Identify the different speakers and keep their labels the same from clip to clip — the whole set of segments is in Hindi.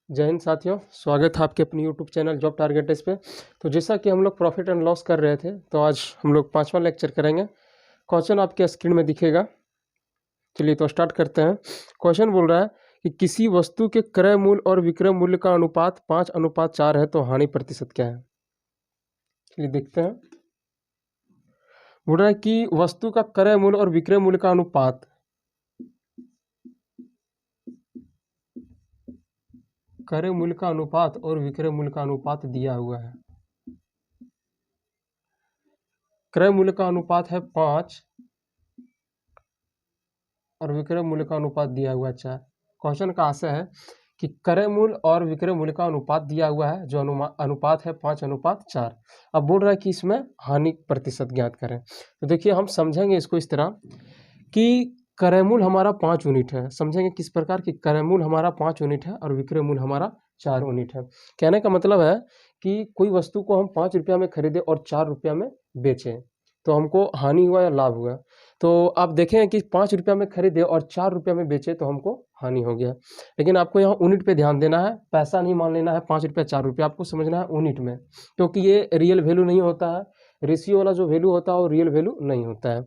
Speaker 1: जय हिंद साथियों, स्वागत है आपके अपने यूट्यूब चैनल जॉब टारगेटर्स पे। तो जैसा कि हम लोग प्रॉफिट एंड लॉस कर रहे थे, तो आज हम लोग 5वां लेक्चर करेंगे। क्वेश्चन आपके स्क्रीन में दिखेगा। चलिए तो स्टार्ट करते हैं। क्वेश्चन बोल रहा है कि किसी वस्तु के क्रय मूल्य और विक्रय मूल्य का अनुपात 5:4 है, तो हानि प्रतिशत क्या है। चलिए देखते हैं। बोल रहा है कि वस्तु का क्रय मूल्य और विक्रय मूल्य का अनुपात, क्रय मूल्य का अनुपात और विक्रय मूल्य का अनुपात दिया हुआ है। क्रय मूल्य का अनुपात है 5 और विक्रय मूल्य का अनुपात दिया हुआ है 4। क्वेश्चन का आशय है कि क्रय मूल्य और विक्रय मूल्य का अनुपात दिया हुआ है, जो अनुपात है 5:4। अब बोल रहा है कि इसमें हानि प्रतिशत ज्ञात करें। तो देखिए, हम समझेंगे इसको इस तरह कि क्रय मूल्य हमारा 5 यूनिट है। समझेंगे किस प्रकार की क्रय मूल्य हमारा 5 यूनिट है और विक्रय मूल्य हमारा 4 यूनिट है। कहने का मतलब है कि कोई वस्तु को हम 5 रुपया में खरीदे और 4 रुपया में बेचें, तो हमको हानि हुआ या लाभ हुआ। तो आप देखें कि 5 रुपया में खरीदे और 4 रुपया में बेचे तो हमको हानि हो गया। लेकिन आपको यहाँ यूनिट पे ध्यान देना है, पैसा नहीं मान लेना है 5 रुपया 4 रुपया, आपको समझना है यूनिट में, क्योंकि ये रियल वैल्यू नहीं होता है। रेशियो वाला जो वैल्यू होता है वो रियल वैल्यू नहीं होता है।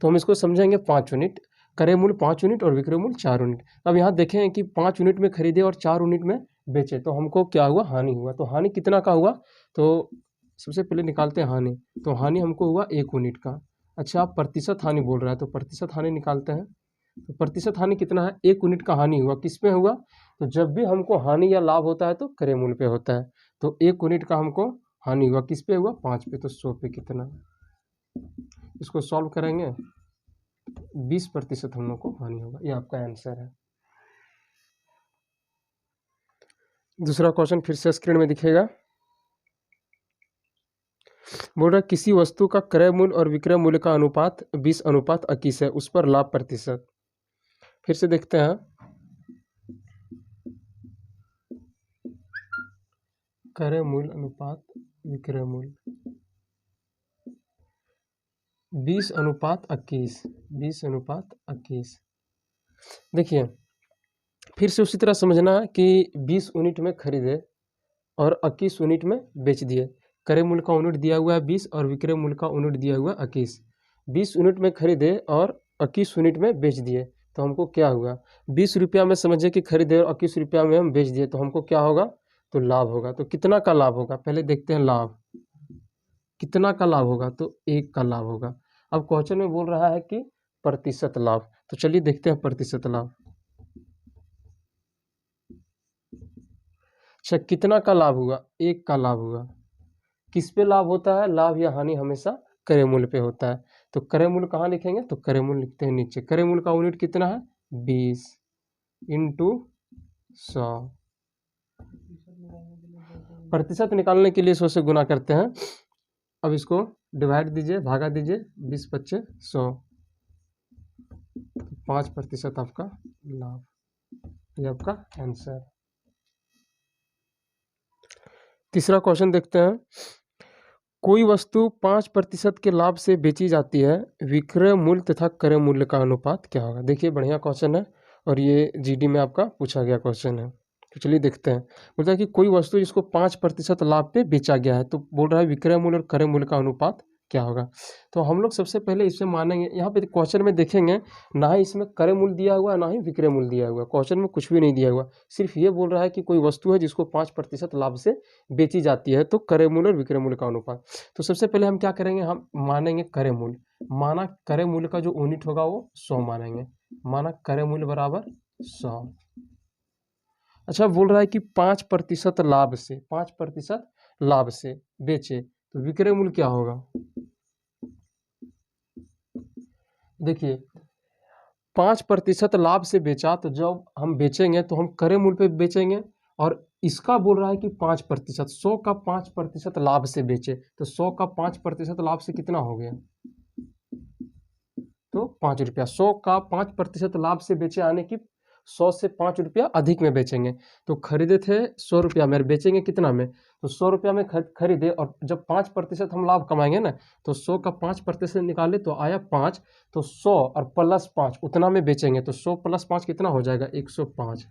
Speaker 1: तो हम इसको समझेंगे 5 यूनिट। क्रय मूल्य 5 यूनिट और विक्रय मूल्य 4 यूनिट। अब यहाँ देखें कि 5 यूनिट में खरीदे और 4 यूनिट में बेचे, तो हमको क्या हुआ, हानि हुआ। तो हानि कितना का हुआ, तो सबसे पहले निकालते हैं हानि। तो हानि हमको हुआ 1 यूनिट का। अच्छा, आप प्रतिशत हानि बोल रहा है, तो प्रतिशत हानि निकालते हैं। तो प्रतिशत हानि कितना है, 1 यूनिट का हानि हुआ। किस पे हुआ, तो जब भी हमको हानि या लाभ होता है तो क्रय मूल्य पे होता है। तो 1 यूनिट का हमको हानि हुआ, किस पे हुआ, 5 पे। तो 100 पे कितना, इसको सॉल्व करेंगे 20% हम लोग को हानि होगा। ये आपका आंसर है। दूसरा क्वेश्चन फिर से स्क्रीन में दिखेगा। बोल रहा है किसी वस्तु का क्रय मूल्य और विक्रय मूल्य का अनुपात 20:21 है, उस पर लाभ प्रतिशत। फिर से देखते हैं। क्रय मूल्य अनुपात विक्रय मूल्य 20:21, 20:21। देखिए, फिर से उसी तरह समझना है कि 20 यूनिट में खरीदे और 21 यूनिट में बेच दिए। क्रय मूल्य का यूनिट दिया हुआ है 20 और विक्रय मूल्य का यूनिट दिया हुआ है 21। 20 यूनिट में खरीदे और 21 यूनिट में बेच दिए, तो हमको क्या हुआ, 20 रुपया में समझे कि खरीदे और 21 रुपया में हम बेच दिए, तो हमको क्या होगा, तो लाभ होगा। तो कितना का लाभ होगा, पहले देखते हैं लाभ कितना का लाभ होगा, तो 1 का लाभ होगा। अब क्वेश्चन में बोल रहा है कि प्रतिशत लाभ, तो चलिए देखते हैं प्रतिशत लाभ। अच्छा, कितना का लाभ हुआ, 1 का लाभ हुआ। किस पे लाभ होता है, लाभ या हानि हमेशा क्रय मूल्य पे होता है। तो क्रय मूल्य कहाँ लिखेंगे, तो क्रय मूल्य लिखते हैं नीचे। क्रय मूल्य का यूनिट कितना है, 20 इंटू 100। प्रतिशत निकालने के लिए 100 से गुना करते हैं। अब इसको डिवाइड दीजिए, भागा दीजिए, 20 × 100, 5% आपका लाभ। ये आपका आंसर। तीसरा क्वेश्चन देखते हैं। कोई वस्तु 5% के लाभ से बेची जाती है, विक्रय मूल्य तथा क्रय मूल्य का अनुपात क्या होगा। देखिए, बढ़िया क्वेश्चन है और ये जीडी में आपका पूछा गया क्वेश्चन है। तो चलिए देखते हैं। बोलता है कि कोई वस्तु जिसको 5% लाभ पे बेचा गया है, तो बोल रहा है विक्रय मूल्य और क्रय मूल्य का अनुपात क्या होगा। तो हम लोग सबसे पहले इसे मानेंगे। यहाँ पे क्वेश्चन में देखेंगे, ना ही इसमें क्रय मूल्य दिया हुआ है, ना ही विक्रय मूल्य दिया हुआ। क्वेश्चन में कुछ भी नहीं दिया हुआ, सिर्फ ये बोल रहा है कि कोई वस्तु है जिसको 5% लाभ से बेची जाती है, तो क्रय मूल्य और विक्रय मूल्य का अनुपात। तो सबसे पहले हम क्या करेंगे, हम मानेंगे क्रय मूल्य। माना क्रय मूल्य का जो यूनिट होगा वो 100 मानेंगे। माना क्रय मूल्य बराबर 100। अच्छा, बोल रहा है कि 5% लाभ से, 5% लाभ से बेचे, तो विक्रय मूल्य क्या होगा। देखिए, 5% लाभ से बेचा, तो जब हम बेचेंगे तो हम क्रय मूल्य पे बेचेंगे। और इसका बोल रहा है कि 5%, 100 का 5% लाभ से बेचे, तो 100 का 5% लाभ से कितना हो गया, तो 5 रुपया। 100 का 5% लाभ से बेचे, आने की 100 से 5 रुपया अधिक में बेचेंगे। तो खरीदे थे 100 रुपया में, बेचेंगे कितना में, तो 100 रुपया में खरीदे, और जब 5% हम लाभ कमाएंगे ना, तो 100 का 5% निकाले तो आया 5। तो 100 और +5 उतना में बेचेंगे, तो 100 + 5 कितना हो जाएगा, 105।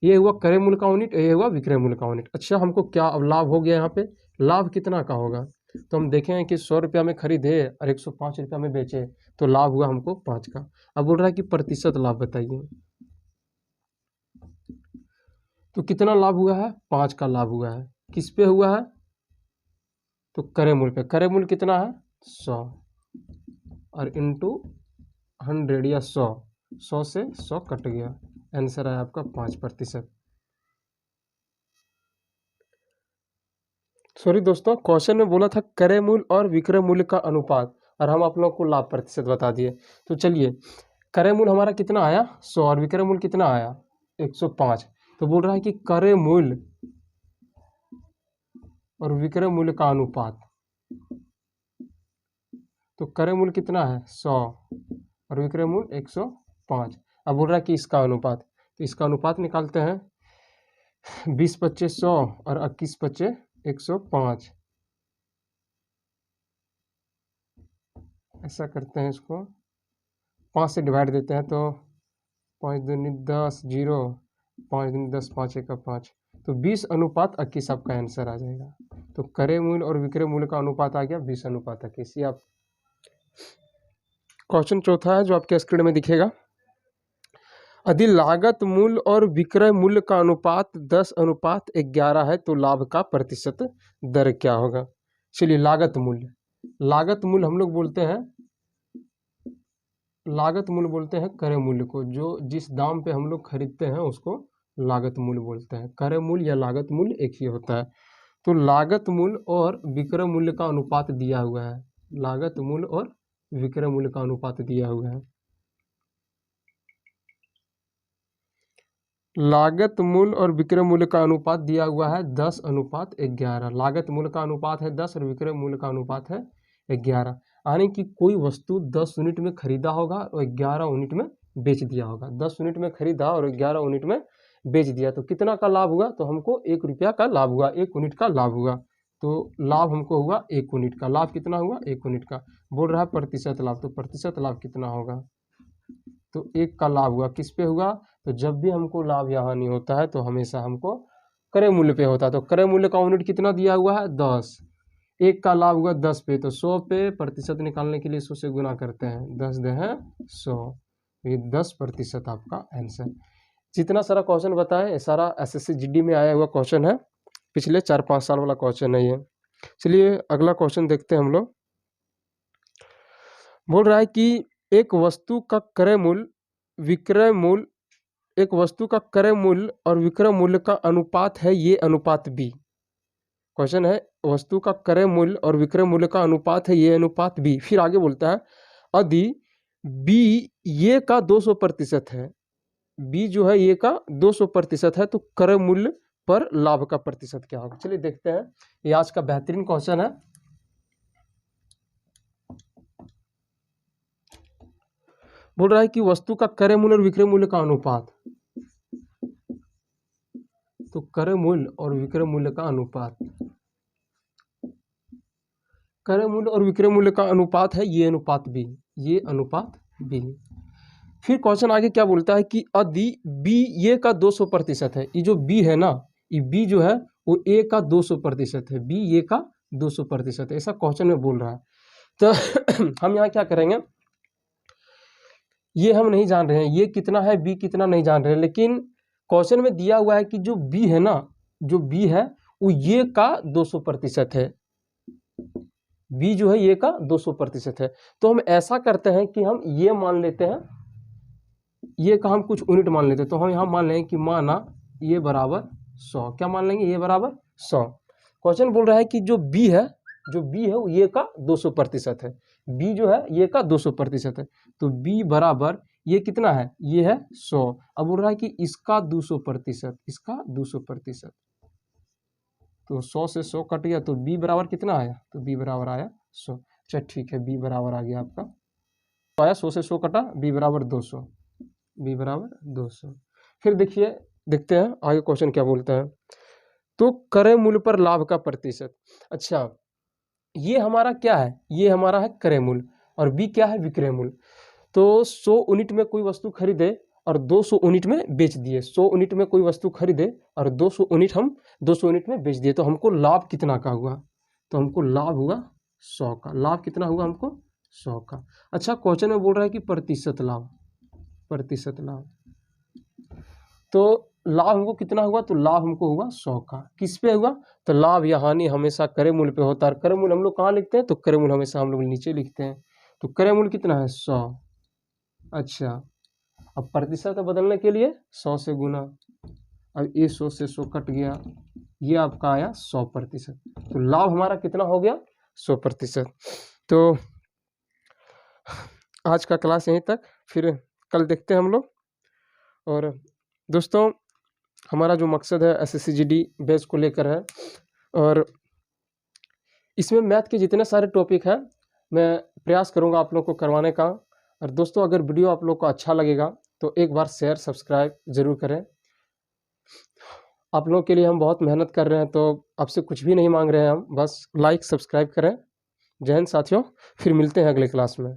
Speaker 1: ये हुआ क्रय मूल्य का यूनिट, ये हुआ विक्रय मूल्य का यूनिट। अच्छा, हमको क्या अब लाभ हो गया यहाँ पे, लाभ कितना का होगा, तो हम देखें कि 100 रुपया में खरीदे और 105 रुपया में बेचे, तो लाभ हुआ हमको 5 का। अब बोल रहा है कि प्रतिशत लाभ बताइए, तो कितना लाभ हुआ है, 5 का लाभ हुआ है। किस पे हुआ है, तो क्रय मूल्य पे। क्रय मूल्य कितना है 100 और इंटू 100 या 100 से 100 कट गया, आंसर है आपका 5%। सॉरी दोस्तों, क्वेश्चन में बोला था क्रय मूल्य और विक्रय मूल्य का अनुपात, और हम आप लोगों को लाभ प्रतिशत बता दिए। तो चलिए, क्रय मूल्य हमारा कितना आया 100 और विक्रय मूल्य कितना आया 105। तो बोल रहा है कि क्रय मूल्य और विक्रय मूल्य का अनुपात, तो क्रय मूल्य कितना है 100 और विक्रय मूल्य 105। अब बोल रहा है कि इसका अनुपात, तो इसका अनुपात निकालते हैं, 20-25 100 और 21-25 105। ऐसा करते हैं, इसको 5 से डिवाइड देते हैं, तो 5 दूनी 10, 0, 5 दूनी 10, 5 1 5, तो 20:21 आपका आंसर आ जाएगा। तो क्रय मूल्य और विक्रय मूल्य का अनुपात आ गया 20:21। ये आप क्वेश्चन चौथा है जो आपके स्क्रीन में दिखेगा। यदि लागत मूल्य और विक्रय मूल्य का अनुपात 10:11 है तो लाभ का प्रतिशत दर क्या होगा। चलिए, लागत मूल्य, लागत मूल्य हम लोग बोलते हैं, लागत मूल्य बोलते हैं क्रय मूल्य को, जो जिस दाम पे हम लोग खरीदते हैं उसको लागत मूल्य बोलते हैं। क्रय मूल्य या लागत मूल्य एक ही होता है। तो लागत मूल्य और विक्रय मूल्य का अनुपात दिया हुआ है, लागत मूल्य और विक्रय मूल्य का अनुपात दिया हुआ है। लागत मूल्य और विक्रय मूल्य का अनुपात दिया हुआ है 10:11। लागत मूल्य का अनुपात है 10 और विक्रय मूल्य का अनुपात है 11। यानी कि कोई वस्तु 10 यूनिट में खरीदा होगा और 11 यूनिट में बेच दिया होगा। 10 यूनिट में खरीदा और 11 यूनिट में बेच दिया, तो कितना का लाभ हुआ, तो हमको 1 रुपया का लाभ हुआ, 1 यूनिट का लाभ हुआ। तो लाभ हमको हुआ 1 यूनिट का। लाभ कितना हुआ 1 यूनिट का। बोल रहा है प्रतिशत लाभ, तो प्रतिशत लाभ कितना होगा, तो 1 का लाभ हुआ। किस पे हुआ, तो जब भी हमको लाभ या हानि होता है तो हमेशा हमको क्रय मूल्य पे होता है। तो क्रय मूल्य का यूनिट कितना दिया हुआ है 10, 1 का लाभ हुआ 10 पे, तो 100 पे प्रतिशत निकालने के लिए 100 से गुना करते हैं, 10 दे हैं 100, ये 10% आपका आंसर। जितना सारा क्वेश्चन बताया ये सारा एसएससी जीडी में आया हुआ क्वेश्चन है, पिछले 4-5 साल वाला क्वेश्चन है ये। चलिए अगला क्वेश्चन देखते हैं हम लोग। बोल रहा है कि एक वस्तु का क्रय मूल्य विक्रय मूल्य, एक वस्तु का क्रय मूल्य और विक्रय मूल्य का अनुपात है ये अनुपात बी। क्वेश्चन है वस्तु का क्रय मूल्य और विक्रय मूल्य का अनुपात है ये अनुपात बी। फिर आगे बोलता है यदि बी ये का 200% है, बी जो है ये का 200% है, तो क्रय मूल्य पर लाभ का प्रतिशत क्या होगा। चलिए देखते हैं, ये आज का बेहतरीन क्वेश्चन है। बोल रहा है कि वस्तु का क्रय मूल्य और विक्रय मूल्य का अनुपात, तो क्रय मूल्य और विक्रय मूल्य का अनुपात, क्रय मूल्य और विक्रय मूल्य का अनुपात है ये अनुपात बी, ये अनुपात बी। फिर क्वेश्चन आगे क्या बोलता है कि यदि बी ये का 200% है, ये जो बी है ना, ये बी जो है वो ए का 200% है, बी ये का 200% है, ऐसा क्वेश्चन में बोल रहा है। तो हम यहाँ क्या करेंगे, ये हम नहीं जान रहे हैं ये कितना है बी कितना नहीं जान रहे हैं, लेकिन क्वेश्चन में दिया हुआ है कि जो बी है ना, जो बी है वो ये का 200% है, बी जो है ये का 200% है। तो हम ऐसा करते हैं कि हम ये मान लेते हैं, ये का हम कुछ यूनिट मान लेते हैं, तो हम यहाँ मान लेंगे कि माना ये बराबर 100, क्या मान लेंगे ये बराबर 100। क्वेश्चन बोल रहा है कि जो बी है, जो बी है वो ये का 200% है, बी जो है ये का 200% है, तो बी बराबर ये कितना है ये है 100। अब बोल रहा है कि इसका 200%, इसका 200%, तो 100 से 100 कट गया, तो बी बराबर कितना आया, तो बी बराबर आया 100। अच्छा ठीक है, बी बराबर आ गया आपका, तो आया 100 से 100 कटा, बी बराबर 200, बी बराबर 200। फिर देखिए देखते हैं आगे क्वेश्चन क्या बोलता है। तो क्रय मूल्य पर लाभ का प्रतिशत। अच्छा ये हमारा क्या है, ये हमारा है क्रय मूल्य और बी क्या है विक्रय मूल्य। तो 100 यूनिट में कोई वस्तु खरीदे और 200 यूनिट में बेच दिए। 100 यूनिट में कोई वस्तु खरीदे और 200 यूनिट हम 200 यूनिट में बेच दिए, तो हमको लाभ कितना का हुआ? तो हमको लाभ हुआ 100 का। लाभ कितना हुआ हमको? 100 का। अच्छा, क्वेश्चन में बोल रहा है कि प्रतिशत लाभ, प्रतिशत लाभ। तो लाभ हमको कितना हुआ? तो लाभ हमको हुआ 100 का। किस पे हुआ? तो लाभ या हानि हमेशा क्रय मूल्य पे होता है। क्रय मूल्य हम लोग कहाँ लिखते हैं? तो क्रय मूल्य हमेशा हम लोग नीचे लिखते हैं। तो क्रय मूल्य कितना है? 100। अच्छा, अब प्रतिशत बदलने के लिए 100 से गुना। अब ये 100 से 100 कट गया, ये आपका आया 100%। तो लाभ हमारा कितना हो गया? 100%। तो आज का क्लास यहीं तक, फिर कल देखते हैं हम लोग। और दोस्तों, हमारा जो मकसद है SSCGD बेस को लेकर है, और इसमें मैथ के जितने सारे टॉपिक हैं मैं प्रयास करूंगा आप लोग को करवाने का। और दोस्तों, अगर वीडियो आप लोग को अच्छा लगेगा तो एक बार शेयर सब्सक्राइब ज़रूर करें। आप लोगों के लिए हम बहुत मेहनत कर रहे हैं, तो आपसे कुछ भी नहीं मांग रहे हैं हम, बस लाइक सब्सक्राइब करें। जय हिंद साथियों, फिर मिलते हैं अगले क्लास में।